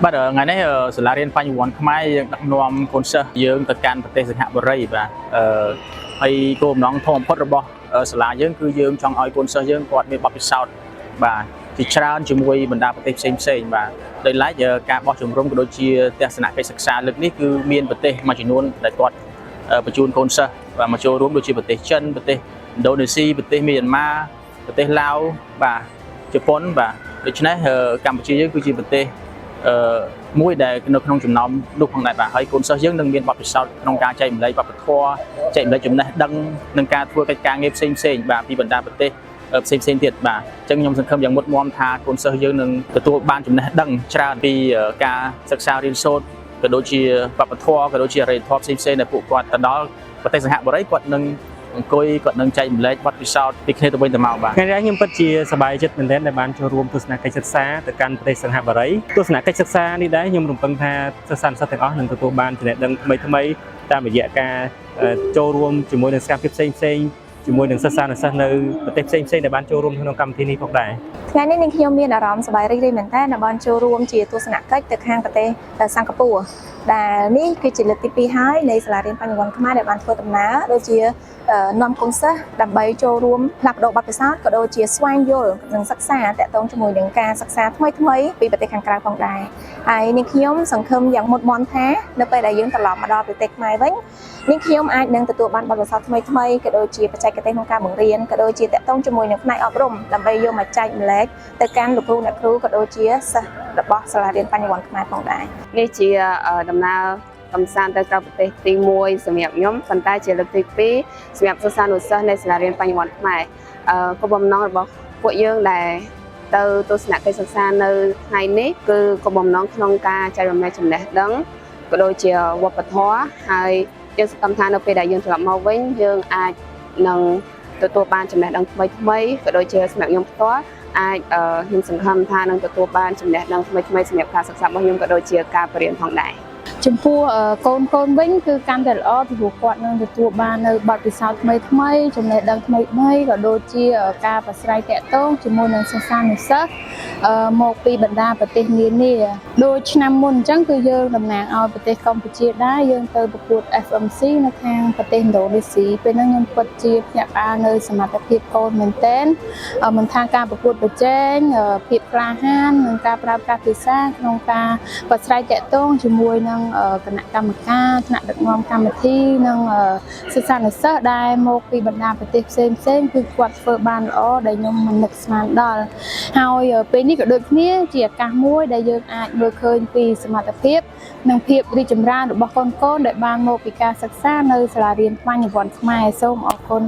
បាទថ្ងៃនេះសាលារៀនបញ្ញវន្តខ្មែរយើងដឹកនាំកូនសិស្សយើងទៅកាន់ប្រទេសសិង្ហបុរីបាទហើយគោលបំណងធំបំផុតរបស់សាលាយើងគឺយើងចង់ឲ្យកូនសិស្សយើងគាត់មានបទពិសោធន៍បាទជាច្រើនជាមួយបណ្ដាប្រទេសផ្សេងបាទដោយឡែកការបោះជំរំក៏ដូចជាទស្សនកិច្ចសិក្សាលើកនេះគឺមានប្រទេសមួយចំនួនដែលគាត់បញ្ជូនកូនសិស្សបាទមកចូលរួមដូចជាប្រទេសចិនប្រទេសឥណ្ឌូនេស៊ីប្រទេសមីយ៉ាន់ម៉ាប្រទេសឡាវបាទជប៉ុនបាទដូច្នេះកម្ពុជាយើងគឺជាប្រទេសមួយដែលនៅក្នុងចំណោមនោះផងដែរបាទហើយកូនសិស្សយើងនឹងមានបទពិសោធន៍ក្នុងការចែកម្លែកវប្បធម៌ចែកម្លែកចំណេះដឹងនិងការធ្វើកិច្ចការងារផ្សេងបាទពីបណ្ដាប្រទេសផ្សេងទៀតបាទអញ្ចឹងខ្ញុំសង្ឃឹមយ៉ាងមុតមាំថាកូនសិស្សយើងនឹងទទួលបានចំណេះដឹងច្រើនពីការសិក្សារៀនសូត្រក៏ដូចជាវប្បធម៌ក៏ដូចជាអរិយធម៌ផ្សេងដែលពួកគាត់ទៅដល់ប្រទេសសិង្ហបុរីគាត់នឹងអង្គុយគាត់នឹងចែកម្លែកបទពិសោធន៍ពីគ្នាទៅវិញទៅមកបាទថ្ងៃនេះខ្ញុំពិតជាសប្បាយចិត្តមែនទែនដែលបានចូលរួមទស្សនកិច្ចសិក្សាទៅកាន់ប្រទេសសិង្ហបុរីទស្សនកិច្ចសិក្សានេះដែរខ្ញុំរំពឹងថាសិស្សានុសិស្សទាំងអស់នឹងទទួលបានចំណេះដឹងថ្មីតាមរយៈការចូលរួមជាមួយនឹងសកម្មភាពផ្សេងជាមួយនឹងសិស្សានុសិស្សនៅប្រទេសផ្សេងដែលបានចូលរួមក្នុងកម្មវិធីនេះផងដែរថ្ងៃនេះនាងខ្ញុំមានអារម្មណ៍សប្បាយរីករាយមែនតើដែលបានចូលរួមជាទស្សនកិច្ចទៅខាងប្រទេសសិង្ហបុរីដែលនេះគឺជាលើកទី2ហើយនៃសាលារៀនបញ្ញវន្តខ្មែរដែលបានធ្វើដំណើរដូចជានាំកូនសិស្សដើម្បីចូលរួមផ្លាស់ប្ដូរបទពិសោធន៍ក៏ដូចជាស្វែងយល់និងសិក្សាតាក់ទងជាមួយនឹងការសិក្សាថ្មីពីប្រទេសខាងក្រៅផងដែរហើយនាងខ្ញុំសង្ឃឹមយ៉ាងមុតមាំថានៅពេលដែលយើងត្រឡប់មកដល់ប្រទេសខ្មែរវិញនាងខ្ញុំអាចនឹងទទួលបានបទពិសោធន៍ថ្មីក៏ដូចជាបច្ចេកទេសក្នុងការបង្រៀនក៏ដូចជាតាក់ទងជាមួយនឹងផ្នែកអប់រំដើម្បីយកមកចែកម្លែកទៅកាន់លោកគ្រូអ្នកគ្រូក៏ដូចជាសិស្សរបស់សាលារៀនបញ្ញវន្តខ្មែរផងដែរនេះជាដំណើរកំសាន្តទៅក្រៅប្រទេសទី1សម្រាប់ខ្ញុំប៉ុន្តែជាលើកទី2សម្រាប់សិស្សានុសិស្សនៃសាលារៀនបញ្ញវន្តខ្មែរគោលបំណងរបស់ពួកយើងដែលទៅទស្សនកិច្ចសិក្សានៅថ្ងៃនេះគឺគោលបំណងក្នុងការចែករំលែកចំណេះដឹងក៏ដូចជាវប្បធម៌ហើយយើងសង្ឃឹមថានៅពេលដែលយើងត្រឡប់មកវិញយើងអាចនឹងទទួលបានចំណេះដឹងថ្មីក៏ដូចជាសម្រាប់ខ្ញុំផ្ទាល់អាចខ្ញុំសង្ឃឹមថានឹងទទួលបានចំណេះដឹងថ្មីសម្រាប់ការសិក្សារបស់ខ្ញុំក៏ដូចជាការបរៀនផងដែរចំពោះកូនវិញគឺកាន់តែល្អពីព្រោះគាត់នឹងទទួលបាននៅបទពិសោធន៍ថ្មីចំណេះដឹងថ្មីក៏ដូចជាការប្រស្រ័យទាក់ទងជាមួយនឹងសិស្សានុសិស្សមកពីបណ្ដាប្រទេសនានាដូចឆ្នាំមុនអញ្ចឹងគឺយើងតំណាងឲ្យប្រទេសកម្ពុជាដែរយើងទៅប្រកួត FMC នៅខាងប្រទេសឥណ្ឌូនេស៊ីពេលហ្នឹងខ្ញុំពិតជាភ្ញាក់ផ្អើលនៅសមត្ថភាពកូនមែនទែនមិនថាការប្រកួតប្រជែងភាពក្លាហាននិងការប្រើប្រាស់ភាសាក្នុងការប្រស្រ័យទាក់ទងជាមួយនឹងគណៈកម្មការថ្នាក់ដឹកនាំកម្មវិធីនិងសិស្សានុសិស្សដែលមកពីបណ្ដាប្រទេសផ្សេងគឺគាត់ធ្វើបានល្អដែលខ្ញុំមិននឹកស្មានដល់ហើយពេលនេះក៏ដូចគ្នាជាឱកាសមួយដែលយើងអាចមើលឃើញពីសមត្ថភាពនិងភាពរីកចម្រើនរបស់កូនដែលបានមកពីការសិក្សានៅសាលារៀនបញ្ញវន្តខ្មែរសូមអរគុណ